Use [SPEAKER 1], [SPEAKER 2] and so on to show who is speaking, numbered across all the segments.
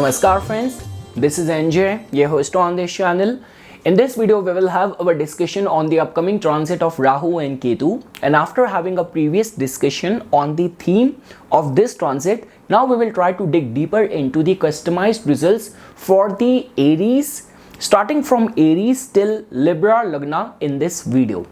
[SPEAKER 1] Namaskar friends, this is NJ, your host on this channel. In this video, we will have our discussion on the upcoming transit of Rahu and Ketu. And after having a previous discussion on the theme of this transit, now we will try to dig deeper into the customized results for the Aries, starting from Aries till Libra lagna in this video.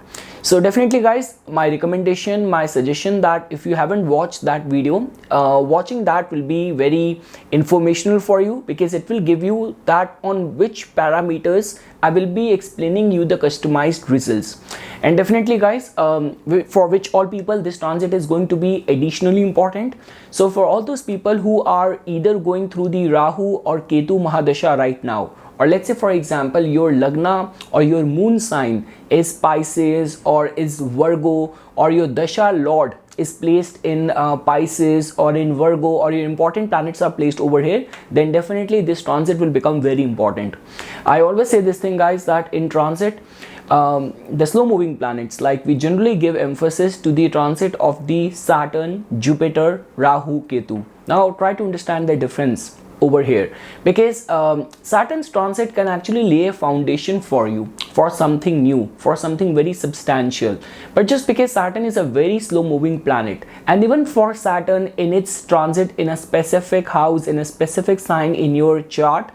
[SPEAKER 1] So definitely guys, my recommendation, my suggestion that if you haven't watched that video, watching that will be very informational for you, because it will give you that on which parameters I will be explaining you the customized results. And definitely guys, for which all people this transit is going to be additionally important. So for all those people who are either going through the Rahu or Ketu Mahadasha right now, or let's say for example your lagna or your moon sign is Pisces or is Virgo, or your dasha lord is placed in Pisces or in Virgo, or your important planets are placed over here, then definitely this transit will become very important. I always say this thing guys, that in transit, the slow moving planets, like we generally give emphasis to the transit of the Saturn, Jupiter, Rahu, Ketu. Now try to understand the difference over here, because Saturn's transit can actually lay a foundation for you for something new, for something very substantial. But just because Saturn is a very slow moving planet, and even for Saturn in its transit in a specific house, in a specific sign in your chart,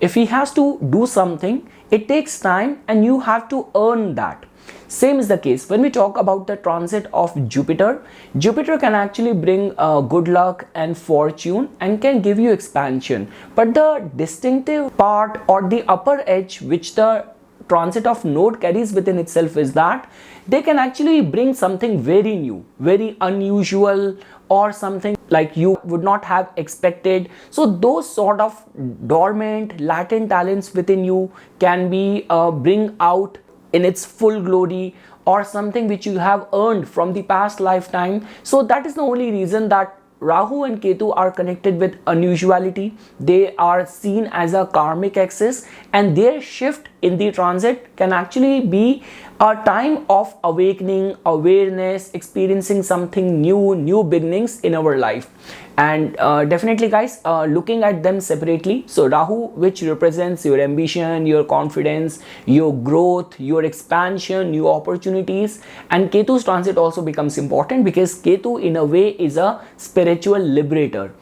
[SPEAKER 1] if he has to do something, it takes time and you have to earn that. Same is the case when we talk about the transit of Jupiter. Jupiter can actually bring good luck and fortune and can give you expansion. But the distinctive part or the upper edge which the transit of node carries within itself is that they can actually bring something very new, very unusual, or something like you would not have expected. So those sort of dormant, latent talents within you can be bring out in its full glory, or something which you have earned from the past lifetime. So that is the only reason that Rahu and Ketu are connected with unusuality. They are seen as a karmic axis, and their shift in the transit can actually be a time of awakening, awareness, experiencing something new, new beginnings in our life. And definitely guys, looking at them separately, so Rahu, which represents your ambition, your confidence, your growth, your expansion, new opportunities, and Ketu's transit also becomes important because Ketu in a way is a spiritual liberator,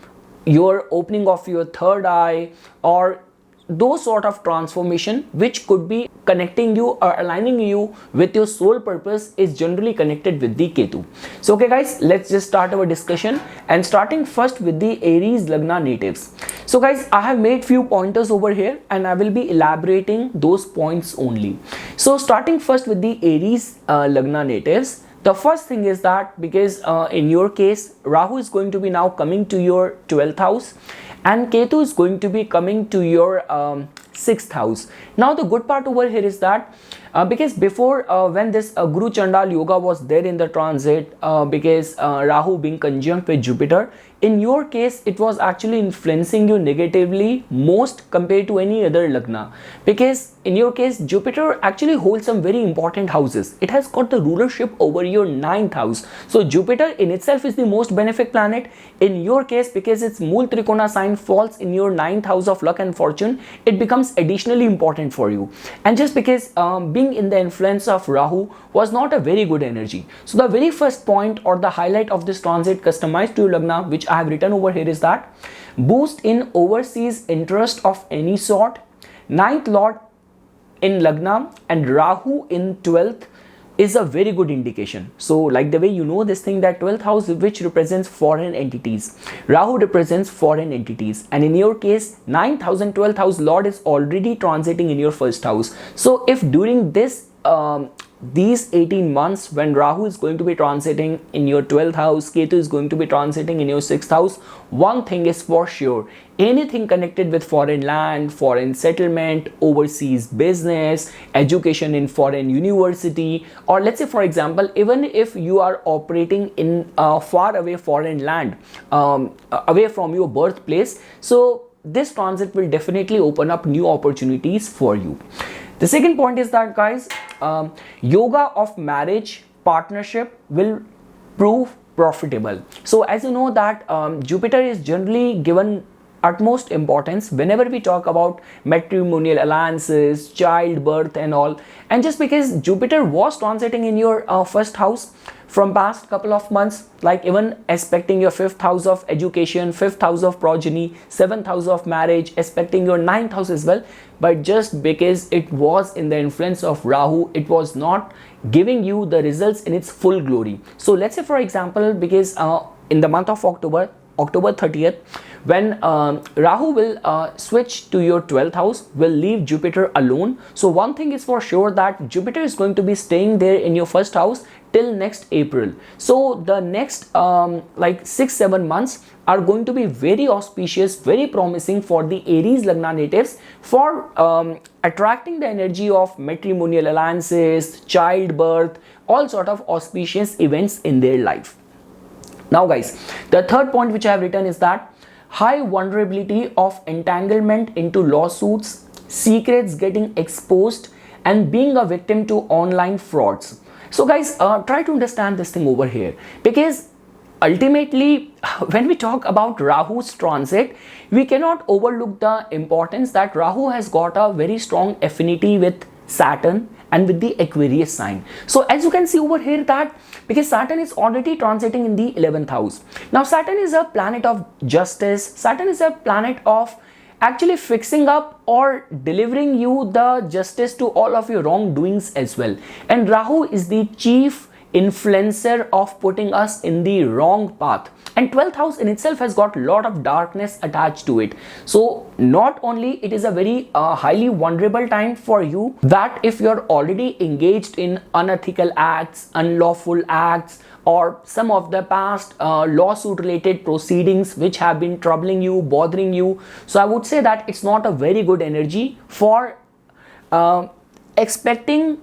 [SPEAKER 1] your opening of your third eye, or those sort of transformation which could be connecting you or aligning you with your soul purpose is generally connected with the Ketu. So okay guys, let's just start our discussion, and starting first with the Aries lagna natives. So guys, I have made few pointers over here and I will be elaborating those points only. So starting first with the Aries lagna natives, the first thing is that because in your case Rahu is going to be now coming to your 12th house, and Ketu is going to be coming to your 6th house. Now the good part over here is that because before when this Guru Chandal Yoga was there in the transit, because Rahu being conjunct with Jupiter, in your case it was actually influencing you negatively most compared to any other lagna, because in your case Jupiter actually holds some very important houses. It has got the rulership over your 9th house. So Jupiter in itself is the most benefic planet. In your case, because its Mool Trikona sign falls in your 9th house of luck and fortune, it becomes additionally important for you. And just because being in the influence of Rahu was not a very good energy. So the very first point or the highlight of this transit customized to your lagna, which I have written over here, is that boost in overseas interest of any sort, 9th lord in lagna and Rahu in 12th is a very good indication. So like the way you know this thing, that 12th house which represents foreign entities, Rahu represents foreign entities, and in your case 9th house and 12th house lord is already transiting in your first house. So if during this these 18 months when Rahu is going to be transiting in your 12th house, Ketu is going to be transiting in your 6th house, one thing is for sure, anything connected with foreign land, foreign settlement, overseas business, education in foreign university, or let's say for example, even if you are operating in far away foreign land, away from your birthplace, so this transit will definitely open up new opportunities for you. The second point is that guys, yoga of marriage partnership will prove profitable. So as you know that Jupiter is generally given utmost importance whenever we talk about matrimonial alliances, childbirth and all. And just because Jupiter was transiting in your first house from past couple of months, like even aspecting your 5th house of education, 5th house of progeny, 7th house of marriage, aspecting your 9th house as well, but just because it was in the influence of Rahu, it was not giving you the results in its full glory. So let's say for example, because in the month of October 30th, when Rahu will switch to your 12th house, will leave Jupiter alone. So one thing is for sure, that Jupiter is going to be staying there in your first house till next April. So the next like 6-7 months are going to be very auspicious, very promising for the Aries lagna natives for attracting the energy of matrimonial alliances, childbirth, all sort of auspicious events in their life. Now guys, the third point which I have written is that high vulnerability of entanglement into lawsuits, secrets getting exposed, and being a victim to online frauds. So guys, try to understand this thing over here, because ultimately when we talk about Rahu's transit, we cannot overlook the importance that Rahu has got a very strong affinity with Saturn and with the Aquarius sign. So as you can see over here, that because Saturn is already transiting in the 11th house. Now Saturn is a planet of justice. Saturn is a planet of actually fixing up or delivering you the justice to all of your wrongdoings as well. And Rahu is the chief influencer of putting us in the wrong path. And 12th house in itself has got a lot of darkness attached to it. So not only it is a very highly vulnerable time for you, that if you're already engaged in unethical acts, unlawful acts, or some of the past lawsuit related proceedings which have been troubling you, bothering you. So I would say that it's not a very good energy for expecting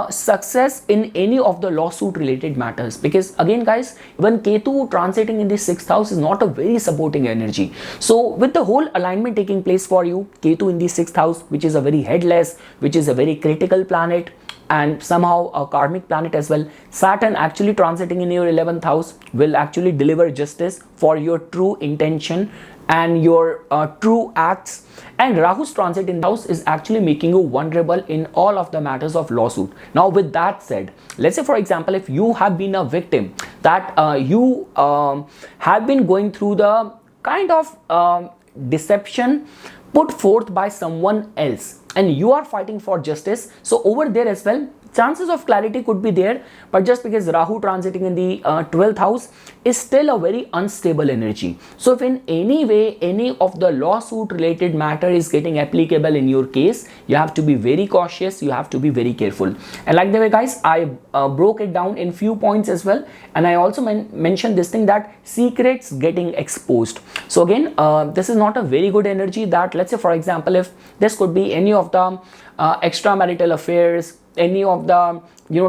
[SPEAKER 1] success in any of the lawsuit related matters, because again guys, when Ketu transiting in the 6th house is not a very supporting energy. So with the whole alignment taking place for you, Ketu in the 6th house, which is a very headless, which is a very critical planet and somehow a karmic planet as well, Saturn actually transiting in your 11th house will actually deliver justice for your true intention and your true acts. And Rahu's transit in the house is actually making you vulnerable in all of the matters of lawsuit. Now with that said, let's say for example, if you have been a victim, that you have been going through the kind of deception put forth by someone else and you are fighting for justice, so over there as well chances of clarity could be there, but just because Rahu transiting in the 12th house is still a very unstable energy. So if in any way any of the lawsuit related matter is getting applicable in your case, you have to be very cautious, you have to be very careful. And like the way guys, I broke it down in few points as well, and I also mentioned this thing that secrets getting exposed. So again, this is not a very good energy, that let's say for example, if this could be any of the extramarital affairs, any of the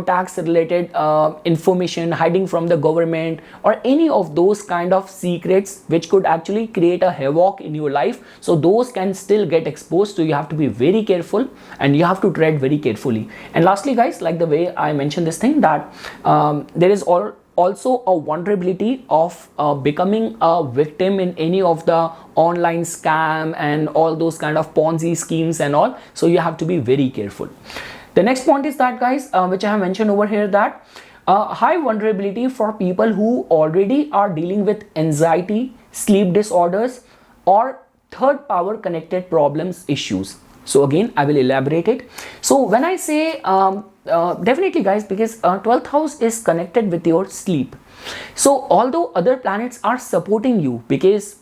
[SPEAKER 1] tax related information hiding from the government, or any of those kind of secrets which could actually create a havoc in your life. So those can still get exposed, so you have to be very careful and you have to tread very carefully. And lastly guys, like the way I mentioned this thing, that there is also a vulnerability of becoming a victim in any of the online scam and all those kind of Ponzi schemes and all. So you have to be very careful. The next point is that guys, which I have mentioned over here, that high vulnerability for people who already are dealing with anxiety, sleep disorders, or third power connected problems issues. So again, I will elaborate it. So when I say definitely guys, because 12th house is connected with your sleep. So although other planets are supporting you, because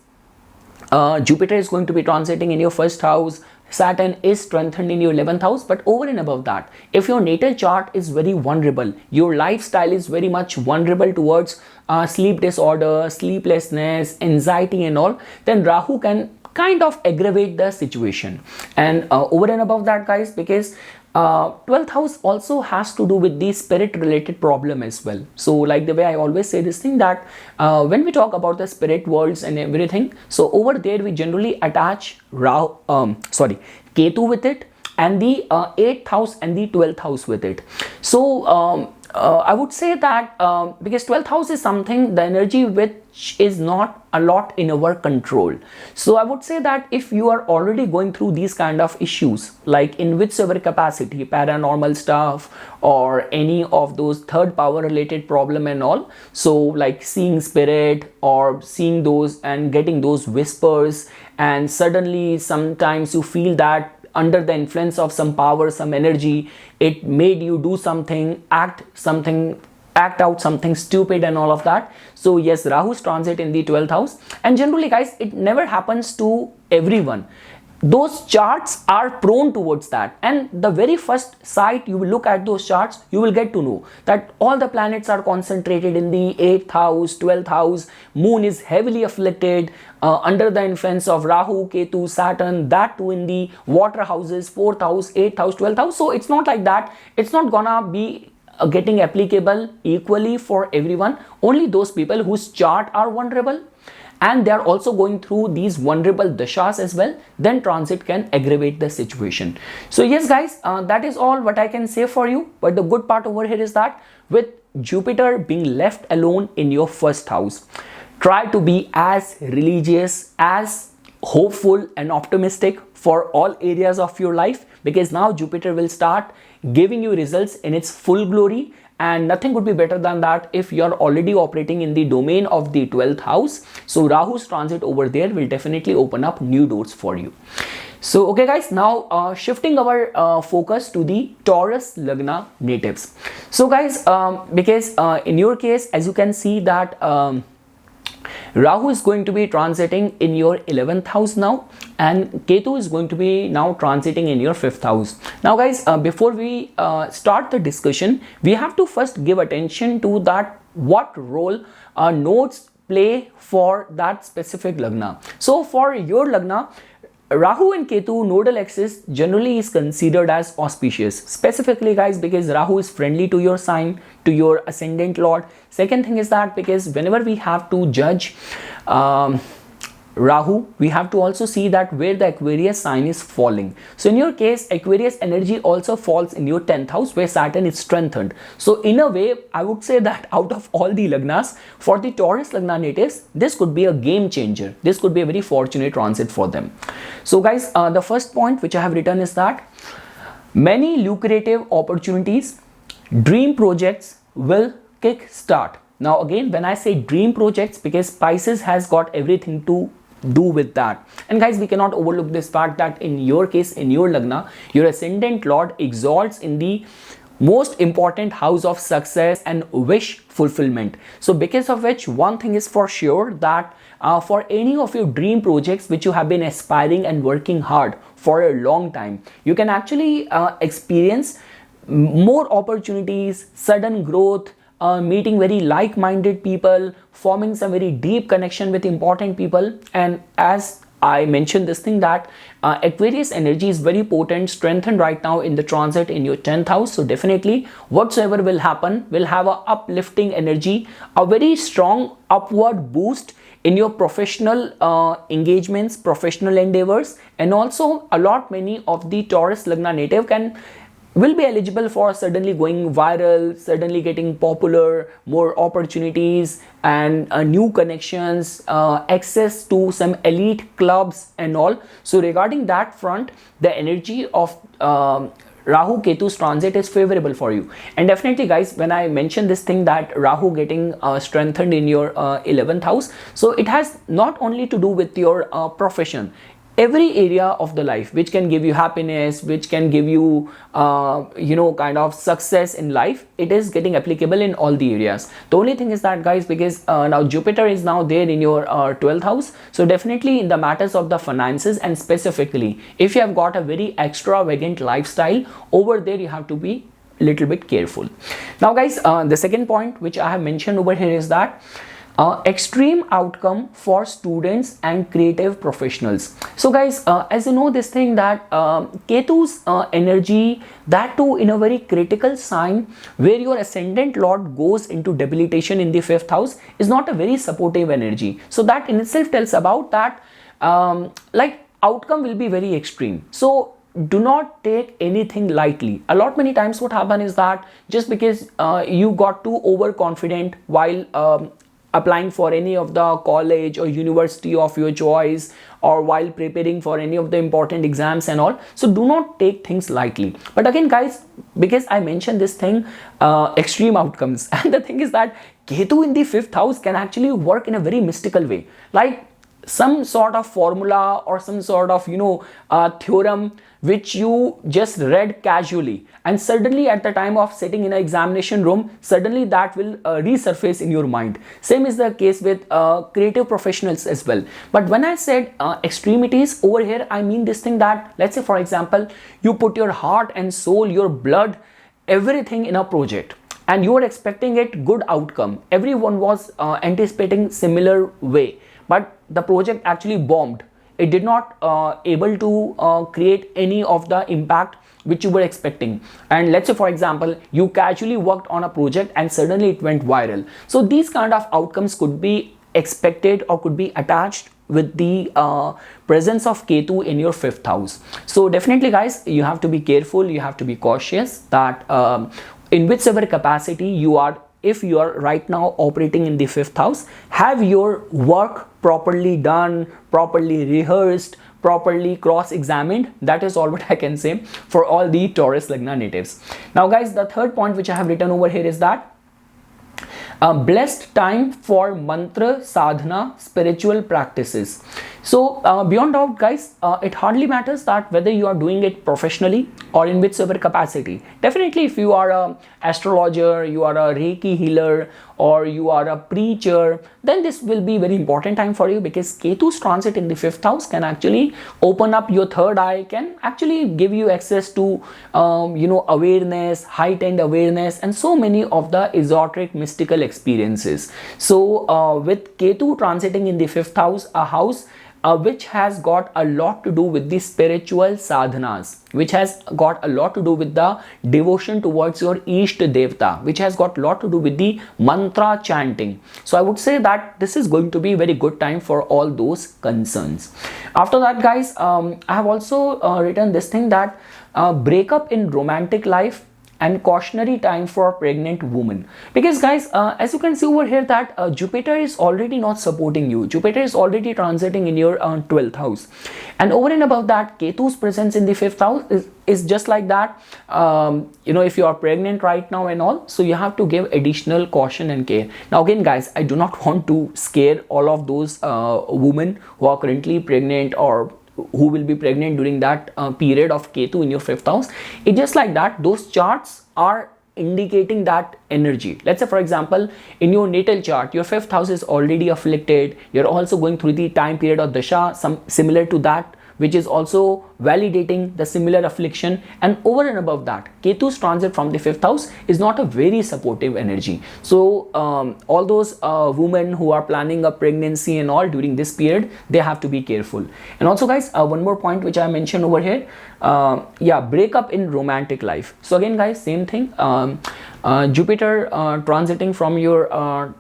[SPEAKER 1] Jupiter is going to be transiting in your first house, Saturn is strengthened in your 11th house, but over and above that, if your natal chart is very vulnerable, your lifestyle is very much vulnerable towards sleep disorder, sleeplessness, anxiety and all, then Rahu can kind of aggravate the situation. And over and above that guys, because 12th house also has to do with the spirit related problem as well. So like the way I always say this thing, that when we talk about the spirit worlds and everything, so over there we generally attach Ketu with it, and the 8th house and the 12th house with it. So I would say that because 12th house is something, the energy which is not a lot in our control. So I would say that if you are already going through these kind of issues, like in whichever capacity, paranormal stuff or any of those third power related problem and all, so like seeing spirit or seeing those and getting those whispers, and suddenly sometimes you feel that under the influence of some power, some energy, it made you do something, act out something stupid and all of that. So yes, Rahu's transit in the 12th house, and generally guys, it never happens to everyone. Those charts are prone towards that, and the very first sight you will look at those charts, you will get to know that all the planets are concentrated in the 8th house, 12th house. Moon is heavily afflicted under the influence of Rahu, Ketu, Saturn, that too in the water houses, 4th house, 8th house, 12th house. So it's not like that. It's not gonna be getting applicable equally for everyone. Only those people whose chart are vulnerable and they are also going through these vulnerable dashas as well, then transit can aggravate the situation. So yes guys, that is all what I can say for you. But the good part over here is that with Jupiter being left alone in your first house, try to be as religious, as hopeful and optimistic for all areas of your life, because now Jupiter will start giving you results in its full glory. And nothing would be better than that if you're already operating in the domain of the 12th house. So Rahu's transit over there will definitely open up new doors for you. So okay guys, now shifting our focus to the Taurus lagna natives. So guys, because in your case, as you can see that Rahu is going to be transiting in your 11th house now, and Ketu is going to be now transiting in your 5th house. Now guys, before we start the discussion, we have to first give attention to that what role nodes play for that specific lagna. So for your lagna, Rahu and Ketu nodal axis generally is considered as auspicious, specifically guys because Rahu is friendly to your sign, to your ascendant lord. Second thing is that because whenever we have to judge Rahu, we have to also see that where the Aquarius sign is falling. So in your case, Aquarius energy also falls in your 10th house where Saturn is strengthened. So in a way, I would say that out of all the lagnas, for the Taurus lagna natives, this could be a game changer. This could be a very fortunate transit for them. So guys, the first point which I have written is that many lucrative opportunities, dream projects will kick start. Now again, when I say dream projects, because Pisces has got everything to do with that. And guys, we cannot overlook this fact that in your case, in your lagna, your ascendant lord exalts in the most important house of success and wish fulfillment. So because of which, one thing is for sure that for any of your dream projects which you have been aspiring and working hard for a long time, you can actually experience more opportunities, sudden growth, meeting very like-minded people, forming some very deep connection with important people. And as I mentioned this thing that Aquarius energy is very potent, strengthened right now in the transit in your 10th house. So definitely whatsoever will happen will have a uplifting energy, a very strong upward boost in your professional engagements, professional endeavors, and also a lot many of the Taurus lagna native will be eligible for suddenly going viral, suddenly getting popular, more opportunities and new connections, access to some elite clubs and all. So regarding that front, the energy of Rahu Ketu's transit is favorable for you. And definitely guys, when I mention this thing that Rahu getting strengthened in your 11th house, so it has not only to do with your profession, every area of the life which can give you happiness, which can give you kind of success in life, it is getting applicable in all the areas. The only thing is that guys, because now Jupiter is now there in your 12th house, so definitely in the matters of the finances, and specifically if you have got a very extravagant lifestyle over there, you have to be a little bit careful. Now guys, the second point which I have mentioned over here is that extreme outcome for students and creative professionals. So guys, as you know this thing that Ketu's energy, that too in a very critical sign where your ascendant lord goes into debilitation in the 5th house, is not a very supportive energy. So that in itself tells about that like outcome will be very extreme. So do not take anything lightly. A lot many times what happen is that just because you got too overconfident while applying for any of the college or university of your choice, or while preparing for any of the important exams and all. So do not take things lightly. But again guys, because I mentioned this thing, extreme outcomes, and the thing is that Ketu in the 5th house can actually work in a very mystical way, like some sort of formula or some sort of theorem which you just read casually, and suddenly at the time of sitting in an examination room, suddenly that will resurface in your mind. Same is the case with creative professionals as well. But when I said extremities over here, I mean this thing that, let's say for example, you put your heart and soul, your blood, everything in a project, and you are expecting it good outcome. Everyone was anticipating similar way, but the project actually bombed. It did not able to create any of the impact which you were expecting. And let's say for example, you casually worked on a project and suddenly it went viral. So these kind of outcomes could be expected or could be attached with the presence of Ketu in your 5th house. So definitely guys, you have to be careful, you have to be cautious that in whichever capacity you are, if you are right now operating in the 5th house, have your work properly done, properly rehearsed, properly cross-examined. That is all what I can say for all the Taurus lagna natives. Now guys, the third point which I have written over here is that a blessed time for mantra sadhana, spiritual practices. So beyond doubt guys, it hardly matters that whether you are doing it professionally or in whichever capacity. Definitely if you are a astrologer, you are a Reiki healer, or you are a preacher, then this will be very important time for you, because Ketu's transit in the 5th house can actually open up your third eye, can actually give you access to awareness, heightened awareness, and so many of the esoteric mystical experiences. So with Ketu transiting in the 5th house, a house which has got a lot to do with the spiritual sadhanas, which has got a lot to do with the devotion towards your Ishta Devta, which has got a lot to do with the mantra chanting. So I would say that this is going to be a very good time for all those concerns. After that guys, I have also written this thing that breakup in romantic life and cautionary time for pregnant women. Because guys, as you can see over here that Jupiter is already not supporting you. Jupiter is already transiting in your 12th house, and over and above that, Ketu's presence in the 5th house is just like that. If you are pregnant right now and all, so you have to give additional caution and care. Now again guys, I do not want to scare all of those women who are currently pregnant or who will be pregnant during that period of Ketu in your 5th house. It's just like that, those charts are indicating that energy. Let's say for example, in your natal chart, your 5th house is already afflicted, you're also going through the time period of Dasha, some similar to that, which is also validating the similar affliction. And over and above that, Ketu's transit from the 5th house is not a very supportive energy. So all those women who are planning a pregnancy and all during this period, they have to be careful. And also guys, one more point which I mentioned over here, breakup in romantic life. So again guys, same thing, Jupiter transiting from your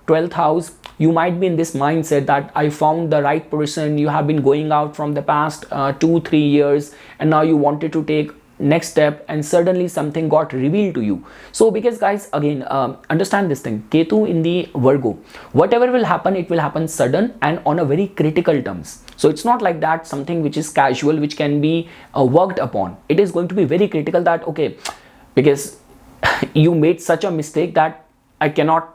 [SPEAKER 1] 12th house, you might be in this mindset that I found the right person. You have been going out from the past 2-3 years, and now you wanted to take next step, and suddenly something got revealed to you. So because guys, again, understand this thing, Ketu in the Virgo, whatever will happen, it will happen sudden and on a very critical terms. So it's not like that something which is casual, which can be worked upon. It is going to be very critical that, okay, because you made such a mistake that I cannot,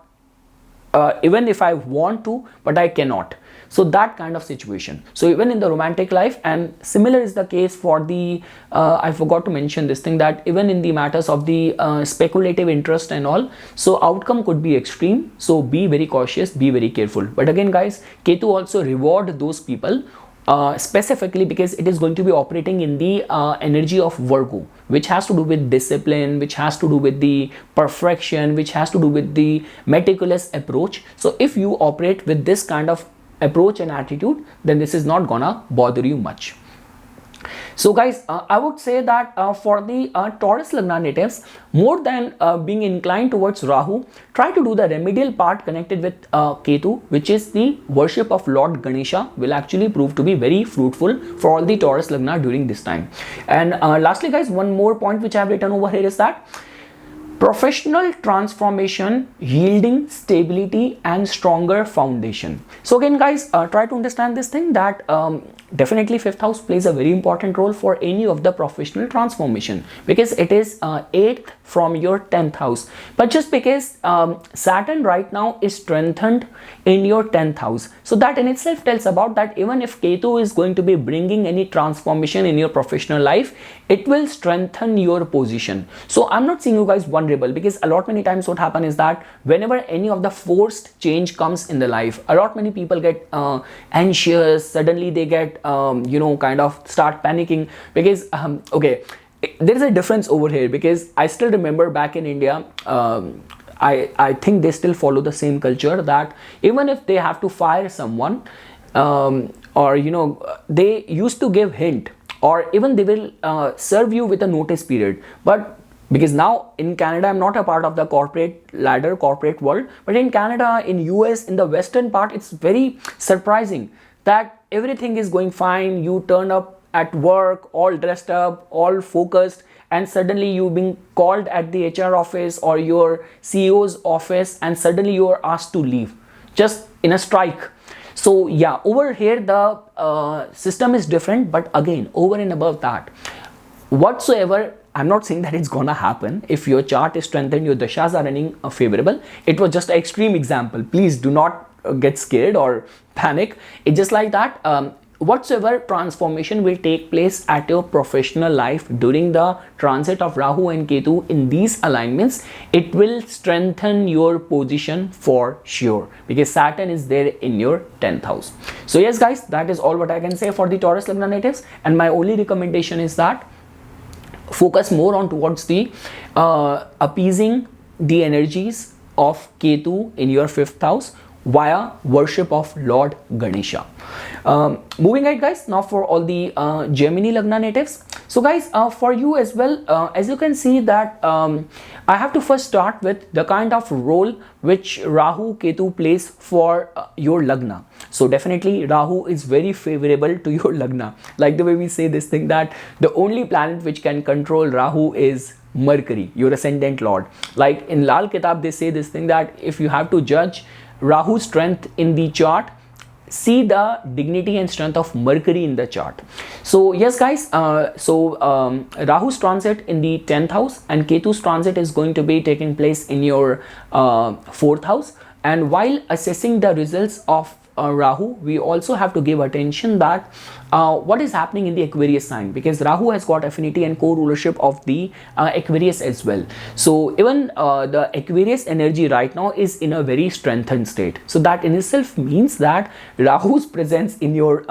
[SPEAKER 1] even if I want to, but I cannot. So that kind of situation. So even in the romantic life, and similar is the case for the I forgot to mention this thing, that even in the matters of the speculative interest and all, so outcome could be extreme. So be very cautious, be very careful. But again guys, Ketu also reward those people specifically because it is going to be operating in the energy of Virgo, which has to do with discipline, which has to do with the perfection, which has to do with the meticulous approach. So if you operate with this kind of approach and attitude, then this is not gonna bother you much. So guys, I would say that for the Taurus Lagna natives, more than being inclined towards Rahu, try to do the remedial part connected with Ketu, which is the worship of Lord Ganesha, will actually prove to be very fruitful for all the Taurus Lagna during this time. And lastly guys, one more point which I have written over here is that professional transformation yielding stability and stronger foundation. So again guys, try to understand this thing that definitely fifth house plays a very important role for any of the professional transformation, because it is 8th from your 10th house. But just because Saturn right now is strengthened in your 10th house, so that in itself tells about that even if Ketu is going to be bringing any transformation in your professional life, it will strengthen your position. So I'm not seeing you guys vulnerable, because a lot many times what happen is that whenever any of the forced change comes in the life, a lot many people get anxious, suddenly they get kind of start panicking, because okay, there is a difference over here, because I still remember back in India, I think they still follow the same culture that even if they have to fire someone, or they used to give hint, or even they will serve you with a notice period. But because now in Canada, I'm not a part of the corporate ladder, corporate world, but in Canada, in US, in the western part, it's very surprising that everything is going fine. You turn up at work all dressed up, all focused, and suddenly you being called at the HR office or your CEO's office, and suddenly you are asked to leave just in a strike. So yeah, over here the system is different, but again, over and above that, whatsoever, I'm not saying that it's gonna happen. If your chart is strengthened, your dashas are running favorable. It was just an extreme example. Please do not get scared or panic. It's just like that. Whatsoever transformation will take place at your professional life during the transit of Rahu and Ketu in these alignments, it will strengthen your position for sure, because Saturn is there in your 10th house. So yes guys, that is all what I can say for the Taurus Lagna natives, and my only recommendation is that focus more on towards the appeasing the energies of Ketu in your 5th house via worship of Lord Ganesha. Moving ahead guys, now for all the Gemini Lagna natives. So guys, for you as well, as you can see that I have to first start with the kind of role which Rahu Ketu plays for your Lagna. So definitely Rahu is very favorable to your Lagna. Like the way we say this thing that the only planet which can control Rahu is Mercury, your ascendant lord. Like in Lal Kitab they say this thing that if you have to judge Rahu's strength in the chart, see the dignity and strength of Mercury in the chart. So yes guys, Rahu's transit in the 10th house and Ketu's transit is going to be taking place in your 4th house. And while assessing the results of Rahu, we also have to give attention that what is happening in the Aquarius sign, because Rahu has got affinity and co-rulership of the Aquarius as well. So even the Aquarius energy right now is in a very strengthened state. So that in itself means that Rahu's presence in your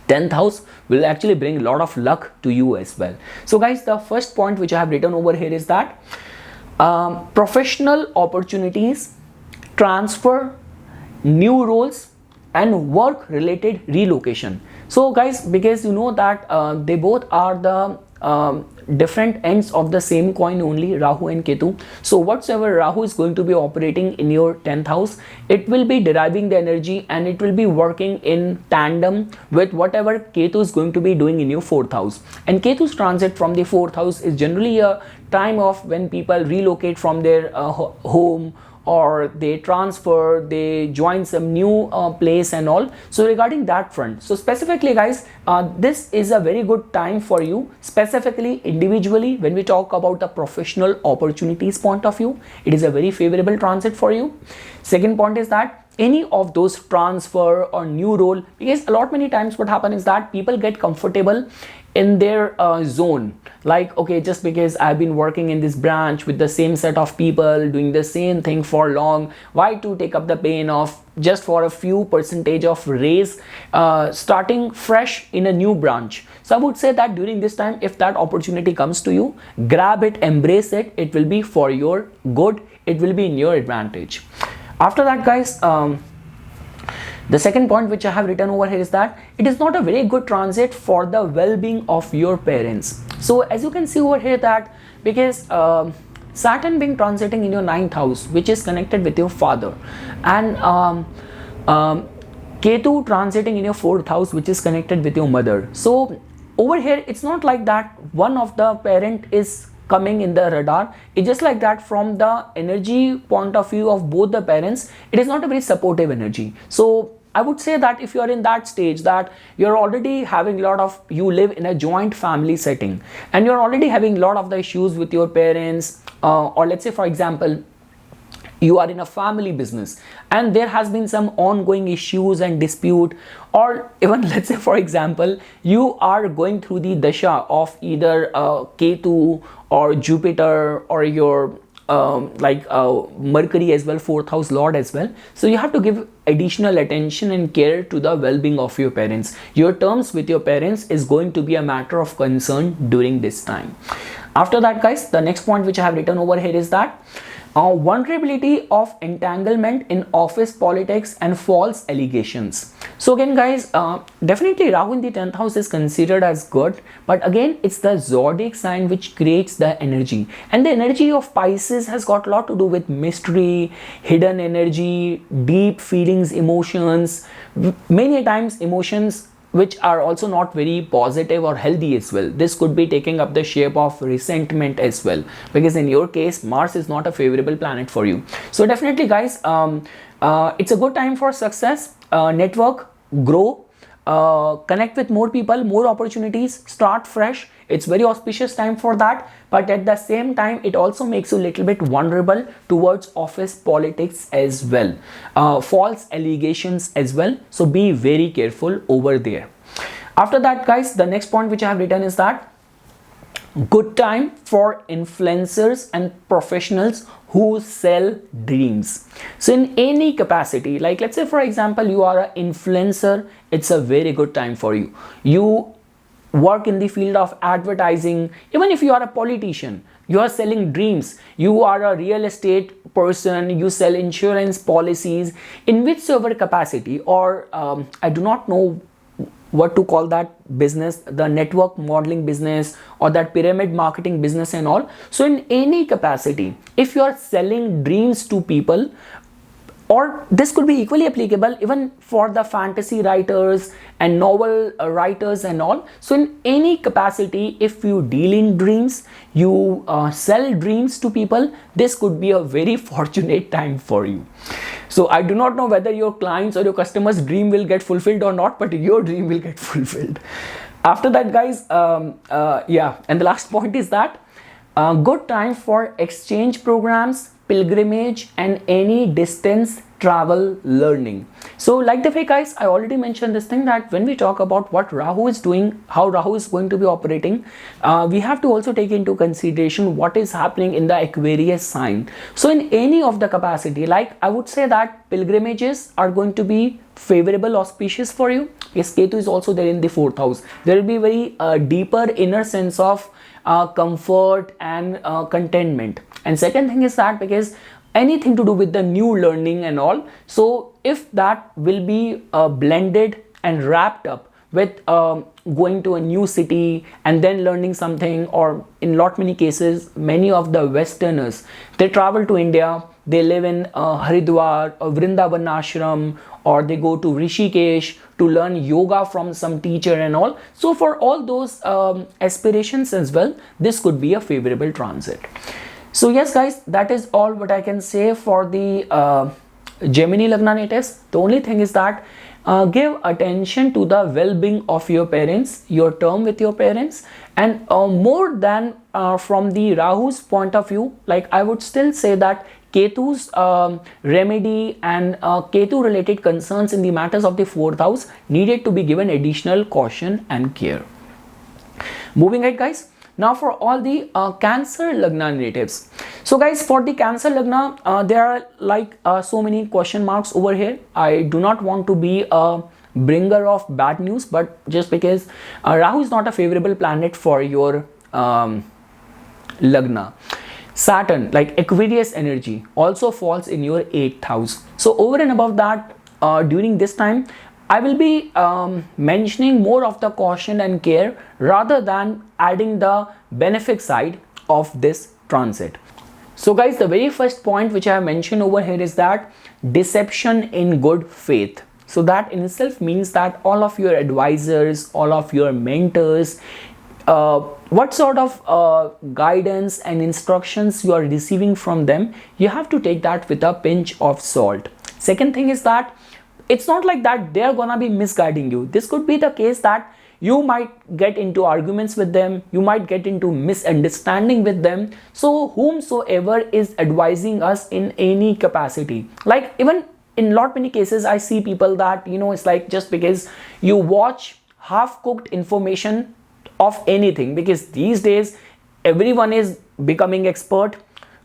[SPEAKER 1] 10th house will actually bring a lot of luck to you as well. So guys, the first point which I have written over here is that professional opportunities, transfer, new roles and work related relocation. So guys, because you know that they both are the different ends of the same coin only, Rahu and Ketu. So whatsoever Rahu is going to be operating in your 10th house, it will be deriving the energy and it will be working in tandem with whatever Ketu is going to be doing in your 4th house. And Ketu's transit from the 4th house is generally a time of when people relocate from their home, or they transfer, they join some new place and all. So regarding that front, so specifically guys, this is a very good time for you, specifically individually. When we talk about the professional opportunities point of view, it is a very favorable transit for you. Second point is that any of those transfer or new role, because a lot many times what happens is that people get comfortable in their zone, like okay, just because I've been working in this branch with the same set of people doing the same thing for long, why to take up the pain of just for a few percentage of raise starting fresh in a new branch. So I would say that during this time, if that opportunity comes to you, grab it, embrace it. It will be for your good, it will be in your advantage. After that guys, The second point which I have written over here is that it is not a very good transit for the well-being of your parents. So as you can see over here that because Saturn being transiting in your 9th house, which is connected with your father, and Ketu transiting in your 4th house, which is connected with your mother. So over here it's not like that one of the parent is coming in the radar. It's just like that from the energy point of view of both the parents, it is not a very supportive energy. So I would say that if you are in that stage that you're already having a lot of, you live in a joint family setting and you're already having a lot of the issues with your parents, or let's say for example you are in a family business and there has been some ongoing issues and dispute, or even let's say for example you are going through the dasha of either Ketu or Jupiter or your Mercury as well, 4th house lord as well. So you have to give additional attention and care to the well-being of your parents. Your terms with your parents is going to be a matter of concern during this time. After that guys, the next point which I have written over here is that vulnerability of entanglement in office politics and false allegations. So again guys, definitely Rahu in the 10th house is considered as good, but again it's the zodiac sign which creates the energy, and the energy of Pisces has got a lot to do with mystery, hidden energy, deep feelings, emotions, many times emotions which are also not very positive or healthy as well. This could be taking up the shape of resentment as well, because in your case Mars is not a favorable planet for you. So definitely guys, it's a good time for success, network, grow, connect with more people, more opportunities, start fresh. It's very auspicious time for that, but at the same time it also makes you a little bit vulnerable towards office politics as well, false allegations as well. So be very careful over there. After that guys, the next point which I have written is that good time for influencers and professionals who sell dreams. So in any capacity, like let's say for example you are an influencer, it's a very good time for you. You work in the field of advertising, even if you are a politician, you are selling dreams, you are a real estate person, you sell insurance policies, in whichever capacity, or I do not know what to call that business, the network modeling business or that pyramid marketing business and all. So in any capacity, if you are selling dreams to people, or this could be equally applicable even for the fantasy writers and novel writers and all. So in any capacity, if you deal in dreams, you sell dreams to people, this could be a very fortunate time for you. So I do not know whether your clients or your customers' dream will get fulfilled or not, but your dream will get fulfilled. After that guys, and the last point is that good time for exchange programs, pilgrimage and any distance travel learning. So like the way guys, I already mentioned this thing that when we talk about what Rahu is doing, how Rahu is going to be operating, we have to also take into consideration what is happening in the Aquarius sign. So in any of the capacity, like I would say that pilgrimages are going to be favorable, auspicious for you. Yes, Ketu is also there in the 4th house. There will be very deeper inner sense of comfort and contentment. And second thing is that because anything to do with the new learning and all, so if that will be blended and wrapped up with going to a new city and then learning something, or in many cases many of the Westerners, they travel to India, they live in Haridwar or Vrindavan ashram, or they go to Rishikesh to learn yoga from some teacher and all. So for all those aspirations as well, this could be a favorable transit. So yes guys, that is all what I can say for the Gemini Lagna natives. The only thing is that give attention to the well-being of your parents, your term with your parents, and more than from the Rahu's point of view, like I would still say that Ketu's remedy and Ketu related concerns in the matters of the 4th house needed to be given additional caution and care. Moving ahead guys, now for all the Cancer Lagna natives. So guys, for the Cancer Lagna, there are like so many question marks over here. I do not want to be a bringer of bad news, but just because Rahu is not a favorable planet for your Lagna. Saturn, like Aquarius energy, also falls in your 8th house. So over and above that, during this time, I will be mentioning more of the caution and care rather than adding the benefit side of this transit. So guys, the very first point which I have mentioned over here is that deception in good faith. So that in itself means that all of your advisors, all of your mentors, what sort of guidance and instructions you are receiving from them, you have to take that with a pinch of salt. Second thing is that it's not like that they're gonna be misguiding you. This could be the case that you might get into arguments with them, you might get into misunderstanding with them. So whomsoever is advising us in any capacity, like even in lot many cases I see people that, you know, it's like just because you watch half cooked information of anything, because these days everyone is becoming expert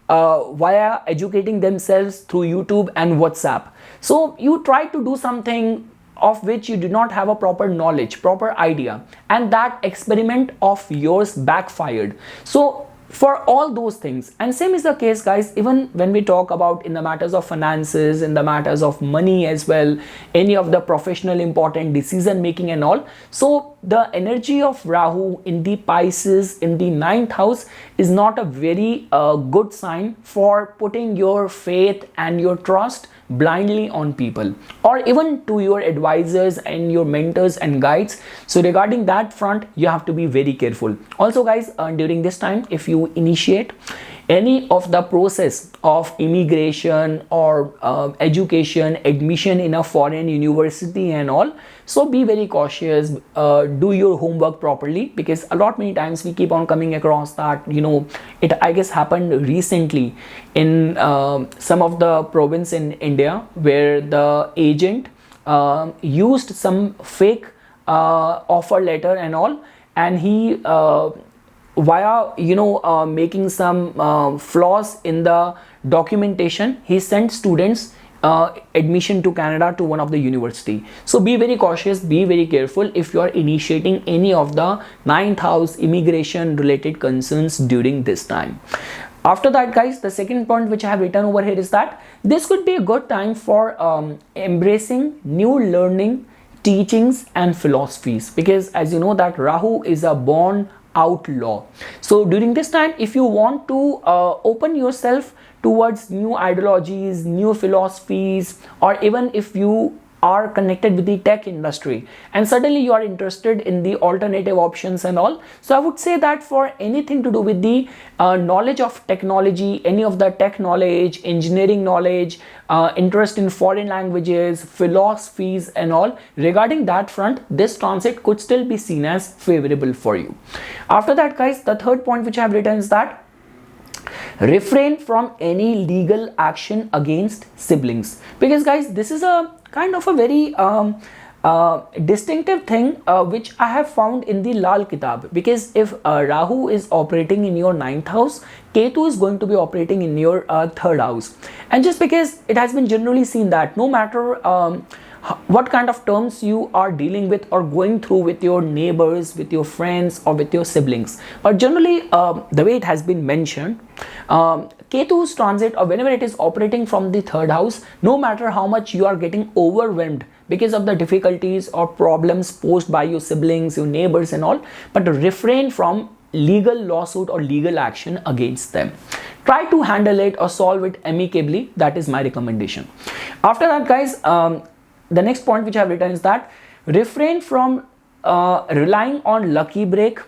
[SPEAKER 1] via educating themselves through YouTube and WhatsApp. So you try to do something of which you do not have a proper knowledge, proper idea, and that experiment of yours backfired. So for all those things, and same is the case guys, even when we talk about in the matters of finances, in the matters of money as well, any of the professional important decision making and all. So the energy of Rahu in the Pisces in the 9th house is not a very good sign for putting your faith and your trust blindly on people, or even to your advisors and your mentors and guides. So regarding that front, you have to be very careful. Also guys, during this time, if you initiate any of the process of immigration or education, admission in a foreign university and all, so be very cautious, do your homework properly, because a lot many times we keep on coming across that, you know, it I guess happened recently in some of the province in India where the agent used some fake offer letter and all, and he via, you know, making some flaws in the documentation, he sent students admission to Canada to one of the university. So be very cautious, be very careful if you are initiating any of the 9th house immigration related concerns during this time. After that guys, the second point which I have written over here is that this could be a good time for embracing new learning, teachings and philosophies, because as you know that Rahu is a born outlaw. So during this time, if you want to open yourself towards new ideologies, new philosophies, or even if you are connected with the tech industry and suddenly you are interested in the alternative options and all, so I would say that for anything to do with the knowledge of technology, any of the tech knowledge, engineering knowledge, interest in foreign languages, philosophies and all, regarding that front, this transit could still be seen as favorable for you. After that guys, the third point which I have written is that refrain from any legal action against siblings, because guys, this is a kind of a very distinctive thing which I have found in the Lal Kitab, because if Rahu is operating in your 9th house, Ketu is going to be operating in your 3rd house, and just because it has been generally seen that no matter what kind of terms you are dealing with or going through with your neighbors, with your friends or with your siblings, but generally the way it has been mentioned, Ketu's transit, or whenever it is operating from the 3rd house, no matter how much you are getting overwhelmed because of the difficulties or problems posed by your siblings, your neighbors and all, but refrain from legal lawsuit or legal action against them. Try to handle it or solve it amicably. That is my recommendation. After that guys, the next point which I have written is that refrain from relying on lucky break,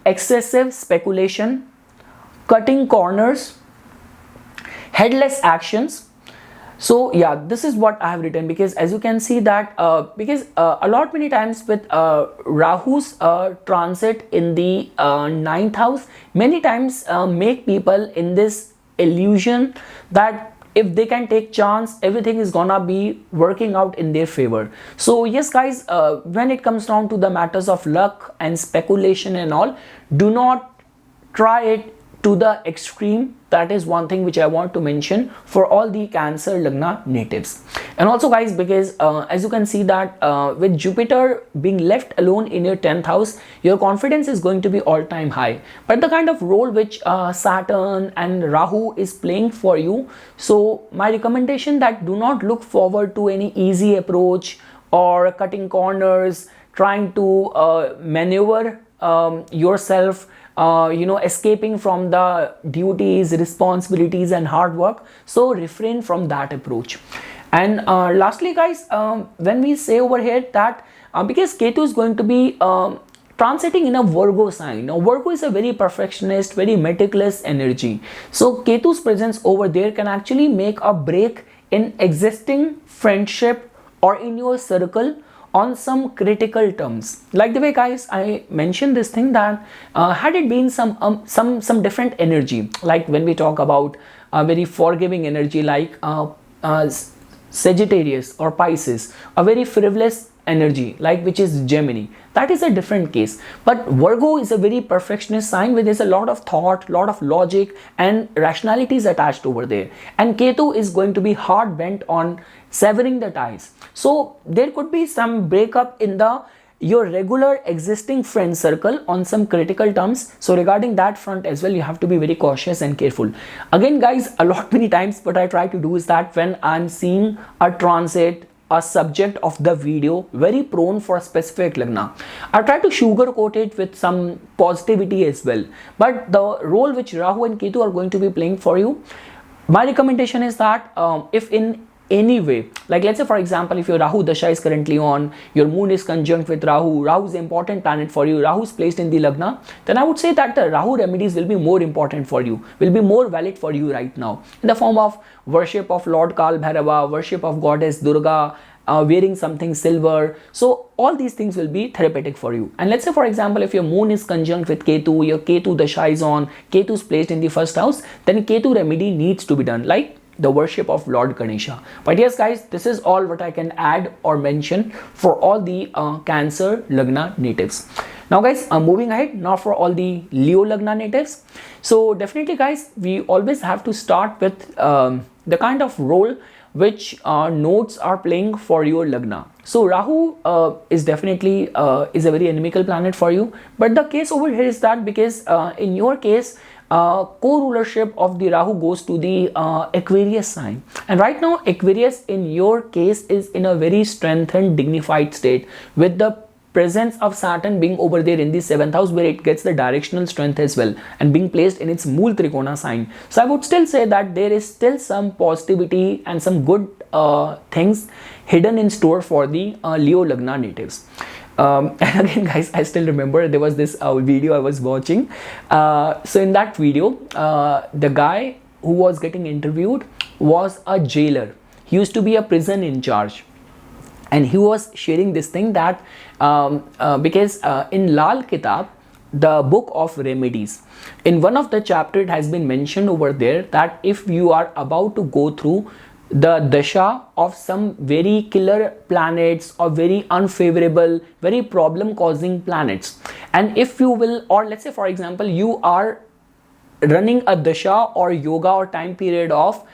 [SPEAKER 1] excessive speculation, cutting corners, headless actions. So yeah, this is what I have written, because as you can see that because a lot many times with Rahu's transit in the 9th house, many times make people in this illusion that if they can take chance, everything is gonna be working out in their favor. So yes guys, when it comes down to the matters of luck and speculation and all, do not try it to the extreme. That is one thing which I want to mention for all the Cancer Lagna natives. And also guys, because as you can see that with Jupiter being left alone in your 10th house, your confidence is going to be all-time high. But the kind of role which Saturn and Rahu is playing for you, so my recommendation that do not look forward to any easy approach or cutting corners, trying to maneuver yourself, escaping from the duties, responsibilities and hard work. So refrain from that approach. And lastly guys, when we say over here that because Ketu is going to be transiting in a Virgo sign. Now Virgo is a very perfectionist, very meticulous energy. So Ketu's presence over there can actually make a break in existing friendship or in your circle on some critical terms. Like the way guys I mentioned this thing that had it been some different energy, like when we talk about a very forgiving energy like Sagittarius or Pisces, a very frivolous energy like which is Gemini, that is a different case. But Virgo is a very perfectionist sign where there's a lot of thought, lot of logic and rationalities attached over there, and Ketu is going to be hard bent on severing the ties. So there could be some breakup in your regular existing friend circle on some critical terms. So regarding that front as well, you have to be very cautious and careful. Again guys, a lot many times what I try to do is that when I'm seeing a transit, a subject of the video very prone for a specific lagna, I try to sugarcoat it with some positivity as well. But the role which Rahu and Ketu are going to be playing for you, my recommendation is that if in any way, like let's say for example, if your Rahu Dasha is currently on, your moon is conjunct with Rahu, Rahu is an important planet for you, Rahu is placed in the lagna, then I would say that the Rahu remedies will be more important for you, will be more valid for you right now, in the form of worship of Lord Kal Bhairava, worship of Goddess Durga, wearing something silver. So all these things will be therapeutic for you. And let's say for example, if your moon is conjunct with Ketu, your Ketu Dasha is on, Ketu is placed in the first house, then Ketu remedy needs to be done, like the worship of Lord Ganesha. But yes guys, this is all what I can add or mention for all the Cancer Lagna natives. Now guys, moving ahead now for all the Leo Lagna natives. So definitely guys, we always have to start with the kind of role which nodes are playing for your lagna. So Rahu is definitely is a very inimical planet for you. But the case over here is that because in your case, co-rulership of the Rahu goes to the Aquarius sign, and right now Aquarius in your case is in a very strengthened, dignified state with the presence of Saturn being over there in the 7th house, where it gets the directional strength as well and being placed in its Mool Trikona sign. So I would still say that there is still some positivity and some good things hidden in store for the Leo Lagna natives. And again guys, I still remember there was this video I was watching. So in that video, the guy who was getting interviewed was a jailer. He used to be a prison in charge, and he was sharing this thing that because in Lal Kitab, the book of remedies, in one of the chapter it has been mentioned over there that if you are about to go through the dasha of some very killer planets or very unfavorable, very problem causing planets, and if you will, or let's say for example, you are running a dasha or yoga or time period of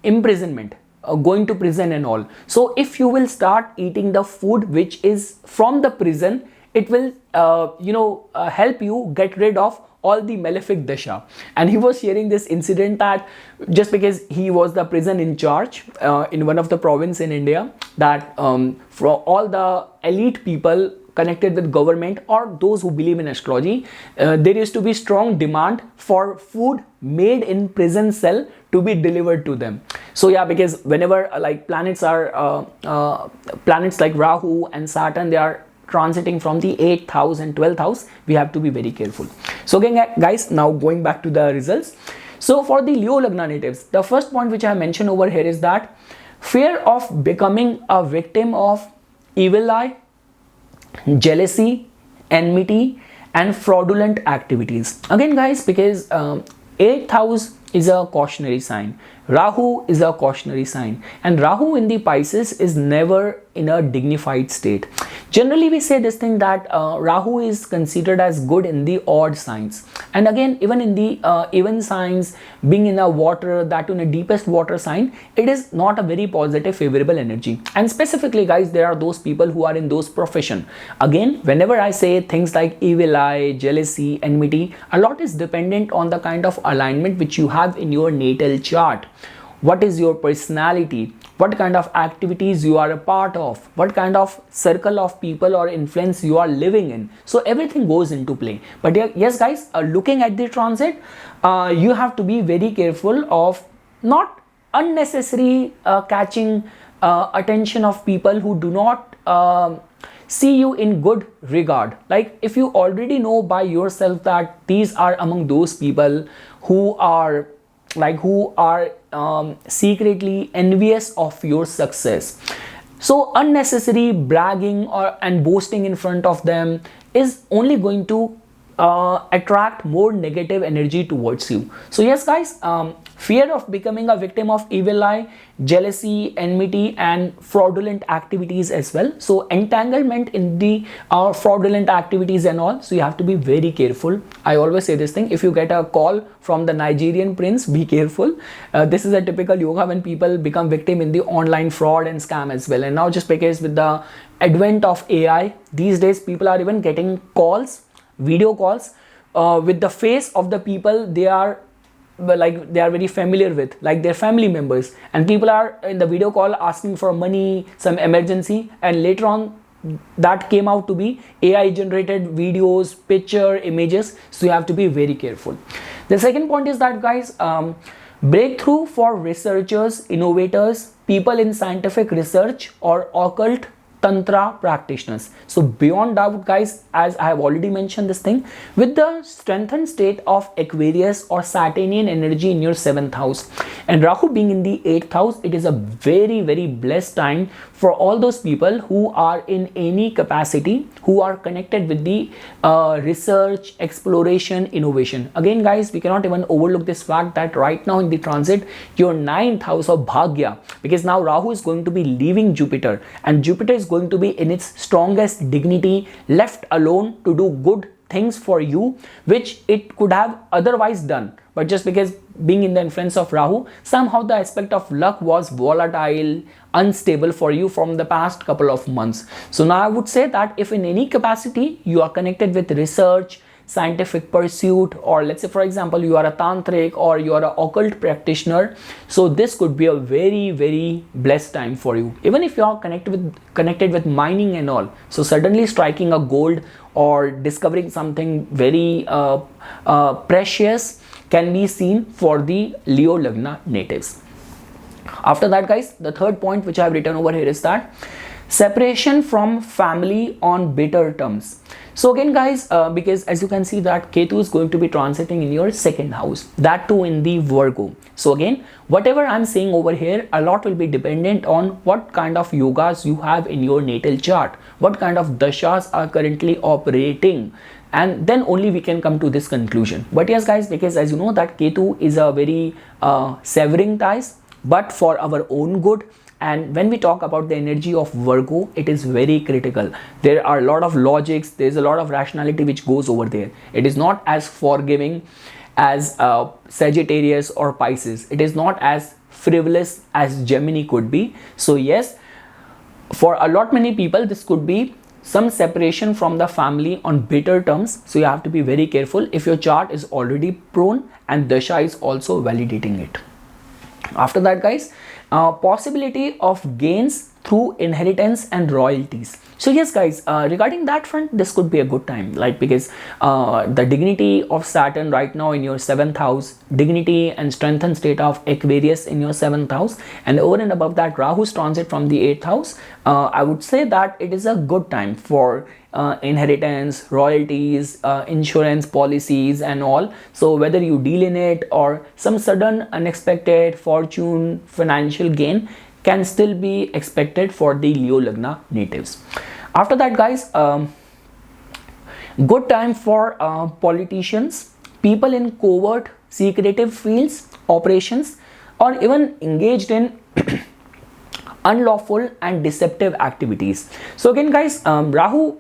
[SPEAKER 1] imprisonment, going to prison and all. So if you will start eating the food which is from the prison, it will help you get rid of all the malefic dasha. And he was sharing this incident that just because he was the prison in charge in one of the province in India, that for all the elite people connected with government or those who believe in astrology, there used to be strong demand for food made in prison cell to be delivered to them. So yeah, because whenever like planets are planets like Rahu and Saturn, they are transiting from the 8th house and 12th house, we have to be very careful. So again guys, now going back to the results. So for the Leo Lagna natives, the first point which I mentioned over here is that fear of becoming a victim of evil eye, jealousy, enmity and fraudulent activities. Again guys, because 8th house is a cautionary sign, Rahu is a cautionary sign, and Rahu in the Pisces is never in a dignified state. Generally we say this thing that Rahu is considered as good in the odd signs, and again even in the even signs, being in a water, that in a deepest water sign, it is not a very positive favorable energy. And specifically guys, there are those people who are in those profession. Again, whenever I say things like evil eye, jealousy, enmity, a lot is dependent on the kind of alignment which you have in your natal chart. What is your personality, what kind of activities you are a part of, what kind of circle of people or influence you are living in. So everything goes into play. But yes guys, looking at the transit, you have to be very careful of not unnecessary catching attention of people who do not see you in good regard. Like if you already know by yourself that these are among those people who are secretly envious of your success, so unnecessary bragging and boasting in front of them is only going to attract more negative energy towards you. So yes guys, fear of becoming a victim of evil eye, jealousy, enmity, and fraudulent activities as well. So entanglement in the fraudulent activities and all, so you have to be very careful. I always say this thing, if you get a call from the Nigerian prince, be careful. This is a typical yoga when people become victim in the online fraud and scam as well. And now just because with the advent of AI, these days people are even getting calls, video calls with the face of the people they are very familiar with, like their family members, and people are in the video call asking for money, some emergency, and later on that came out to be AI generated videos, picture, images. So you have to be very careful. The second point is that guys, breakthrough for researchers, innovators, people in scientific research or occult tantra practitioners. So beyond doubt guys, as I have already mentioned this thing, with the strengthened state of Aquarius or Saturnian energy in your 7th house and Rahu being in the 8th house, it is a very blessed time for all those people who are in any capacity, who are connected with the research, exploration, innovation. Again guys, we cannot even overlook this fact that right now in the transit, your 9th house of Bhagya, because now Rahu is going to be leaving Jupiter, and Jupiter is going to be in its strongest dignity, left alone to do good things for you which it could have otherwise done. But just because being in the influence of Rahu, somehow the aspect of luck was volatile, unstable for you from the past couple of months. So now I would say that if in any capacity you are connected with research, scientific pursuit, or let's say for example you are a tantric or you are an occult practitioner, so this could be a very blessed time for you. Even if you are connected with mining and all, so suddenly striking a gold or discovering something very precious can be seen for the Leo lagna natives. After that guys, the third point which I have written over here is that separation from family on bitter terms. So again guys, because as you can see that Ketu is going to be transiting in your 2nd house, that too in the Virgo. So again, whatever I'm saying over here, a lot will be dependent on what kind of yogas you have in your natal chart, what kind of dashas are currently operating, and then only we can come to this conclusion. But yes guys, because as you know that Ketu is a very severing ties, but for our own good. And when we talk about the energy of Virgo, it is very critical. There are a lot of logics, there's a lot of rationality which goes over there. It is not as forgiving as Sagittarius or Pisces. It is not as frivolous as Gemini could be. So yes, for a lot many people this could be some separation from the family on bitter terms. So you have to be very careful if your chart is already prone and Dasha is also validating it. After that guys, possibility of gains through inheritance and royalties. So yes guys, regarding that front, this could be a good time, like because the dignity of Saturn right now in your 7th house, dignity and strengthened state of Aquarius in your 7th house, and over and above that Rahu's transit from the 8th house, I would say that it is a good time for inheritance, royalties, insurance policies and all. So whether you deal in it or some sudden unexpected fortune, financial gain can still be expected for the Leo lagna natives. After that guys, good time for politicians, people in covert secretive fields, operations, or even engaged in unlawful and deceptive activities. So again guys, Rahu,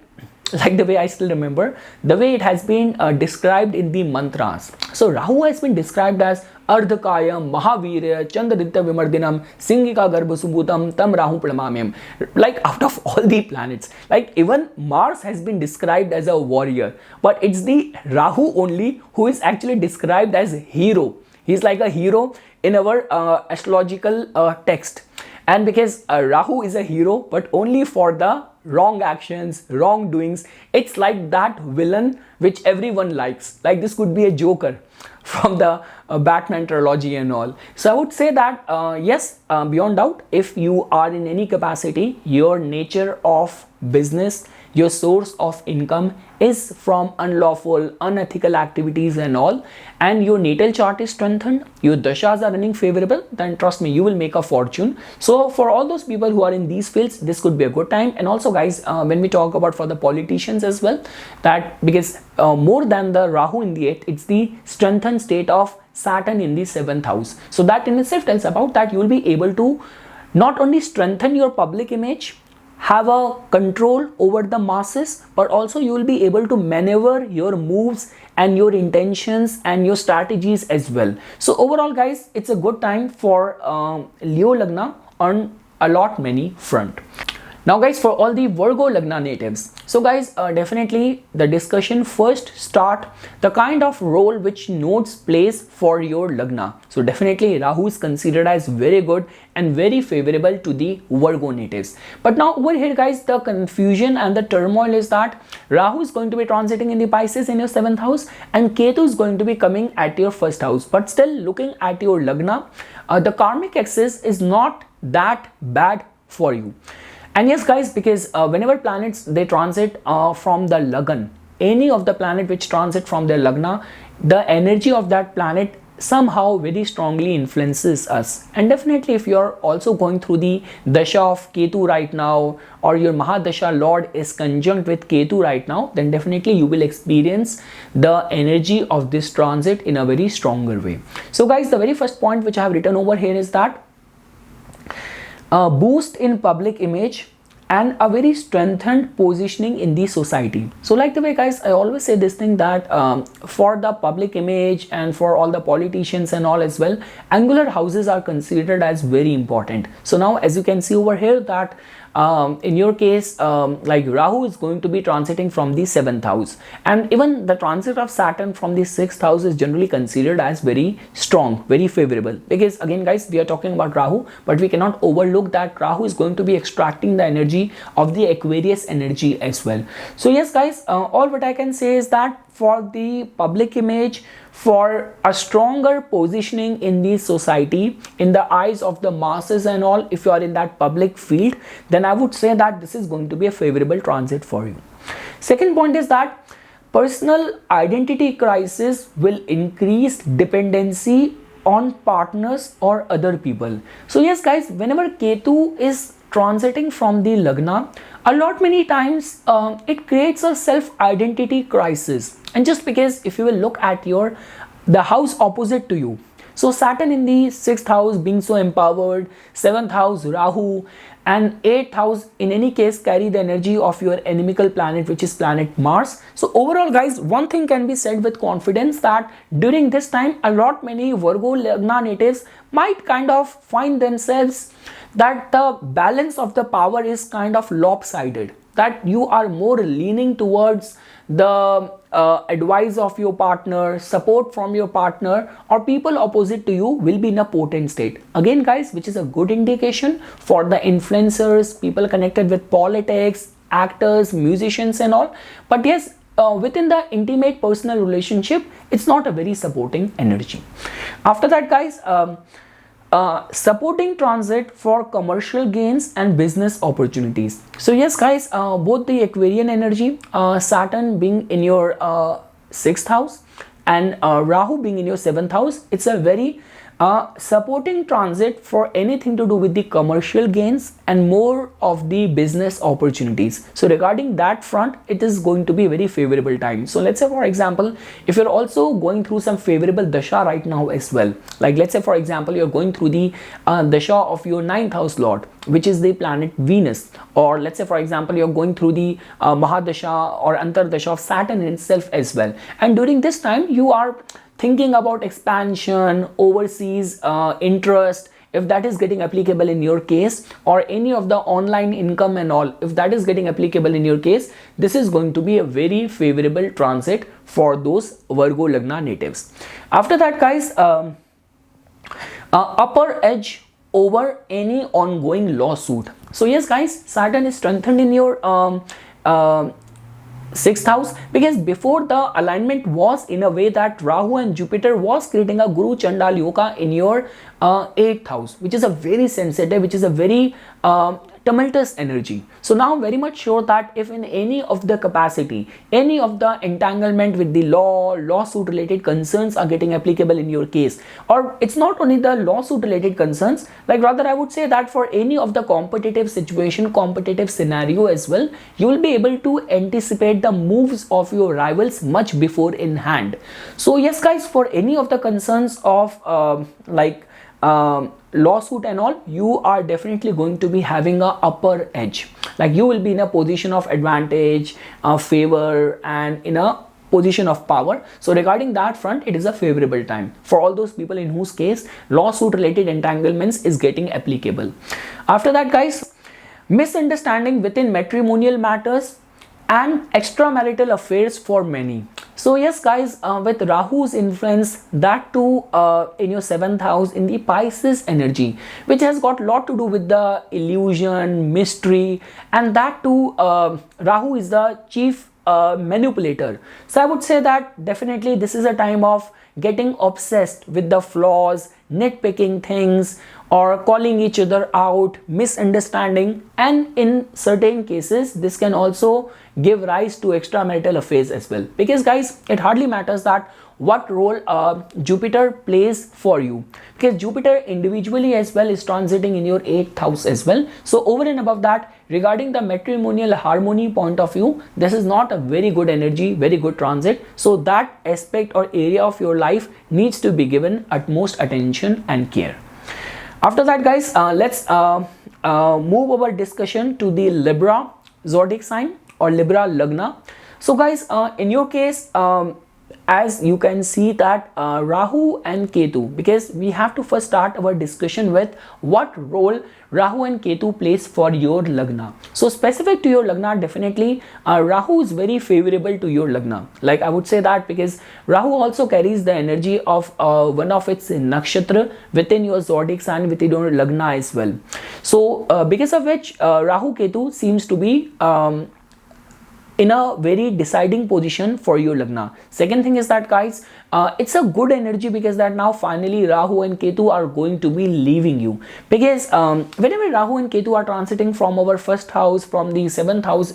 [SPEAKER 1] like the way I still remember, the way it has been described in the mantras. So Rahu has been described as Ardhakayam, Mahavirya, Chandraditya Vimardinam, Singika Garbhasubhutam, Tam Rahu Pramamyam. Like out of all the planets, like even Mars has been described as a warrior, but it's the Rahu only who is actually described as hero. He's like a hero in our astrological text. And because Rahu is a hero, but only for the wrong actions, wrongdoings, it's like that villain which everyone likes. Like this could be a Joker from the Batman trilogy and all. So I would say that yes, beyond doubt, if you are in any capacity, your nature of business, your source of income is from unlawful, unethical activities and all, and your natal chart is strengthened, your dashas are running favorable, then trust me, you will make a fortune. So for all those people who are in these fields, this could be a good time. And also guys, when we talk about for the politicians as well, that because more than the Rahu in the 8th, it's the strengthened state of Saturn in the 7th house. So that in itself tells about that you will be able to not only strengthen your public image, have a control over the masses, but also you will be able to maneuver your moves and your intentions and your strategies as well. So overall guys, it's a good time for Leo Lagna on a lot many front. Now guys, for all the Virgo Lagna natives, so guys, definitely the discussion first start the kind of role which nodes plays for your Lagna. So definitely Rahu is considered as very good and very favorable to the Virgo natives. But now over here guys, the confusion and the turmoil is that Rahu is going to be transiting in the Pisces in your 7th house and Ketu is going to be coming at your 1st house. But still looking at your Lagna, the karmic axis is not that bad for you. And yes guys, because whenever planets they transit from the Lagna, any of the planet which transit from their Lagna, the energy of that planet somehow very strongly influences us. And definitely if you're also going through the Dasha of Ketu right now, or your Mahadasha Lord is conjunct with Ketu right now, then definitely you will experience the energy of this transit in a very stronger way. So guys, the very first point which I have written over here is that boost in public image and a very strengthened positioning in the society. So like the way guys, I always say this thing that for the public image and for all the politicians and all as well, angular houses are considered as very important. So now as you can see over here that in your case, like Rahu is going to be transiting from the 7th house, and even the transit of Saturn from the 6th house is generally considered as very strong, very favorable, because again guys, we are talking about Rahu, but we cannot overlook that Rahu is going to be extracting the energy of the Aquarius energy as well. So yes guys, all what I can say is that for the public image, for a stronger positioning in the society, in the eyes of the masses and all, if you are in that public field, then I would say that this is going to be a favorable transit for you. Second point is that personal identity crisis will increase dependency on partners or other people. So yes guys, whenever Ketu is transiting from the Lagna, a lot many times it creates a self-identity crisis. And just because if you will look at the house opposite to you, so Saturn in the 6th house being so empowered, 7th house Rahu, and 8th house in any case carry the energy of your inimical planet, which is planet Mars. So overall guys, one thing can be said with confidence that during this time a lot many Virgo Lagna natives might kind of find themselves that the balance of the power is kind of lopsided, that you are more leaning towards the advice of your partner, support from your partner, or people opposite to you will be in a potent state. Again guys, which is a good indication for the influencers, people connected with politics, actors, musicians and all. But yes, within the intimate personal relationship, it's not a very supporting energy. After that guys, supporting transit for commercial gains and business opportunities. So yes guys, both the Aquarian energy, Saturn being in your 6th house and Rahu being in your 7th house, it's a very supporting transit for anything to do with the commercial gains and more of the business opportunities. So regarding that front, it is going to be a very favorable time. So let's say, for example, if you're also going through some favorable dasha right now as well, like let's say, for example, you're going through the dasha of your 9th house lord, which is the planet Venus, or let's say, for example, you're going through the Mahadasha or Antardasha of Saturn itself as well, and during this time you are thinking about expansion, overseas interest, if that is getting applicable in your case, or any of the online income and all, if that is getting applicable in your case, this is going to be a very favorable transit for those Virgo Lagna natives. After that, guys, upper edge over any ongoing lawsuit. So yes, guys, Saturn is strengthened in your 6th house, because before the alignment was in a way that Rahu and Jupiter was creating a Guru Chandal Yoga in your 8th house, which is a very sensitive, which is a very tumultuous energy. So now I'm very much sure that if in any of the capacity, any of the entanglement with the lawsuit related concerns are getting applicable in your case, or it's not only the lawsuit related concerns, like rather I would say that for any of the competitive situation, competitive scenario as well, you will be able to anticipate the moves of your rivals much before in hand. So yes, guys, for any of the concerns of lawsuit and all, you are definitely going to be having a upper edge, like you will be in a position of advantage, favor, and in a position of power. So regarding that front, it is a favorable time for all those people in whose case lawsuit related entanglements is getting applicable. After that, guys, misunderstanding within matrimonial matters and extramarital affairs for many. So yes, guys, with Rahu's influence, that too in your 7th house in the Pisces energy, which has got a lot to do with the illusion, mystery, and that too Rahu is the chief manipulator. So I would say that definitely this is a time of getting obsessed with the flaws, nitpicking things, or calling each other out, misunderstanding, and in certain cases this can also give rise to extramarital affairs as well, because guys, it hardly matters that what role Jupiter plays for you, because Jupiter individually as well is transiting in your 8th house as well. So over and above that, regarding the matrimonial harmony point of view, this is not a very good energy, very good transit. So that aspect or area of your life needs to be given utmost attention and care. After that, guys, let's move our discussion to the Libra zodiac sign or Libra Lagna. So guys, in your case, as you can see that Rahu and Ketu, because we have to first start our discussion with what role Rahu and Ketu plays for your Lagna. So specific to your Lagna, definitely Rahu is very favorable to your Lagna. Like I would say that because Rahu also carries the energy of one of its nakshatra within your zodiac sign, within your Lagna as well. So because of which Rahu Ketu seems to be in a very deciding position for your Lagna. Second thing is that, guys, it's a good energy because that now finally Rahu and Ketu are going to be leaving you, because whenever Rahu and Ketu are transiting from our 1st house, from the 7th house